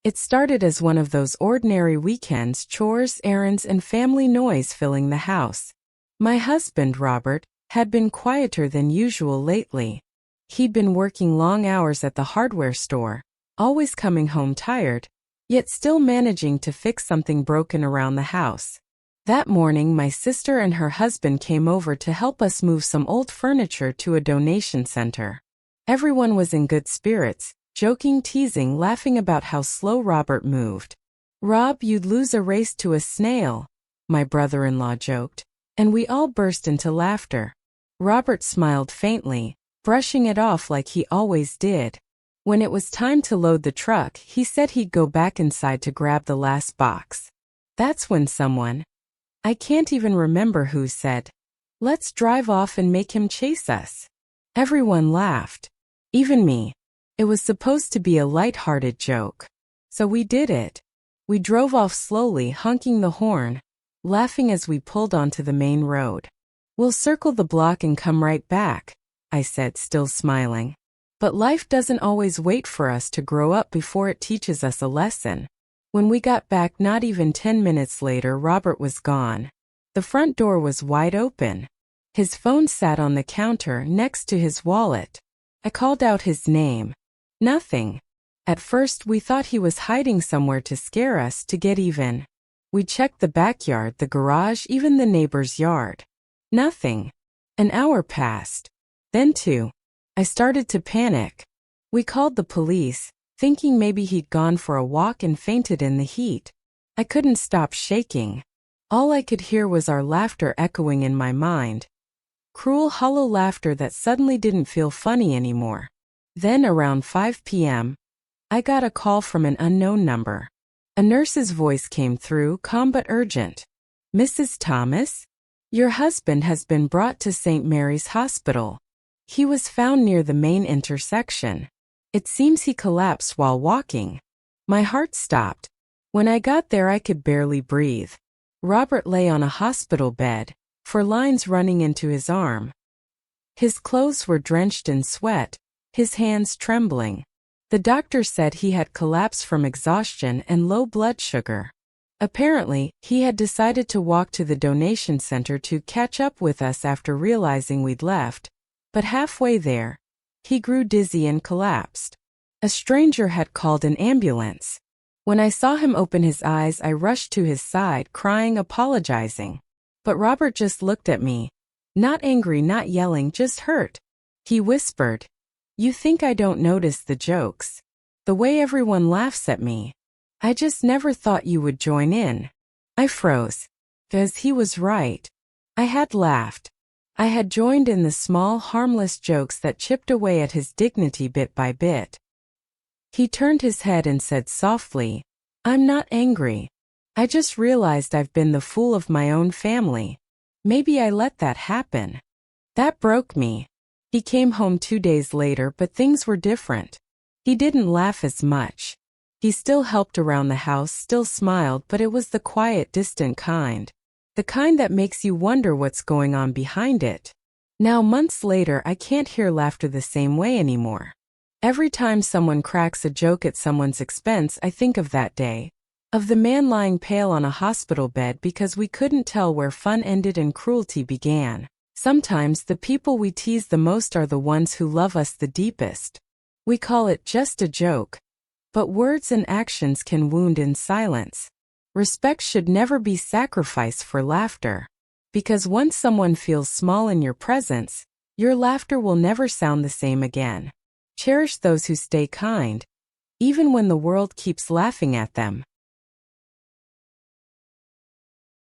It started as one of those ordinary weekends, chores, errands, and family noise filling the house. My husband, Robert, had been quieter than usual lately. He'd been working long hours at the hardware store, always coming home tired, yet still managing to fix something broken around the house. That morning, my sister and her husband came over to help us move some old furniture to a donation center. Everyone was in good spirits, joking, teasing, laughing about how slow Robert moved. "Rob, you'd lose a race to a snail," my brother-in-law joked, and we all burst into laughter. Robert smiled faintly, brushing it off like he always did. When it was time to load the truck, he said he'd go back inside to grab the last box. That's when someone, I can't even remember who, said, "Let's drive off and make him chase us." Everyone laughed. Even me. It was supposed to be a light-hearted joke. So we did it. We drove off slowly, honking the horn, laughing as we pulled onto the main road. "We'll circle the block and come right back," I said, still smiling. But life doesn't always wait for us to grow up before it teaches us a lesson. When we got back, not even 10 minutes later, Robert was gone. The front door was wide open. His phone sat on the counter next to his wallet. I called out his name. Nothing. At first, we thought he was hiding somewhere to scare us, to get even. We checked the backyard, the garage, even the neighbor's yard. Nothing. An hour passed. Then 2. I started to panic. We called the police, thinking maybe he'd gone for a walk and fainted in the heat. I couldn't stop shaking. All I could hear was our laughter echoing in my mind. Cruel, hollow laughter that suddenly didn't feel funny anymore. Then around 5 p.m., I got a call from an unknown number. A nurse's voice came through, calm but urgent. "Mrs. Thomas? Your husband has been brought to St. Mary's Hospital. He was found near the main intersection. It seems he collapsed while walking." My heart stopped. When I got there, I could barely breathe. Robert lay on a hospital bed, 4 lines running into his arm. His clothes were drenched in sweat, his hands trembling. The doctor said he had collapsed from exhaustion and low blood sugar. Apparently, he had decided to walk to the donation center to catch up with us after realizing we'd left, but halfway there, he grew dizzy and collapsed. A stranger had called an ambulance. When I saw him open his eyes, I rushed to his side, crying, apologizing. But Robert just looked at me. Not angry, not yelling, just hurt. He whispered, "You think I don't notice the jokes? The way everyone laughs at me. I just never thought you would join in." I froze. 'Cause he was right. I had laughed. I had joined in the small, harmless jokes that chipped away at his dignity bit by bit. He turned his head and said softly, "I'm not angry. I just realized I've been the fool of my own family. Maybe I let that happen." That broke me. He came home 2 days later, but things were different. He didn't laugh as much. He still helped around the house, still smiled, but it was the quiet, distant kind. The kind that makes you wonder what's going on behind it. Now, months later, I can't hear laughter the same way anymore. Every time someone cracks a joke at someone's expense, I think of that day. Of the man lying pale on a hospital bed because we couldn't tell where fun ended and cruelty began. Sometimes the people we tease the most are the ones who love us the deepest. We call it just a joke. But words and actions can wound in silence. Respect should never be sacrificed for laughter. Because once someone feels small in your presence, your laughter will never sound the same again. Cherish those who stay kind, even when the world keeps laughing at them.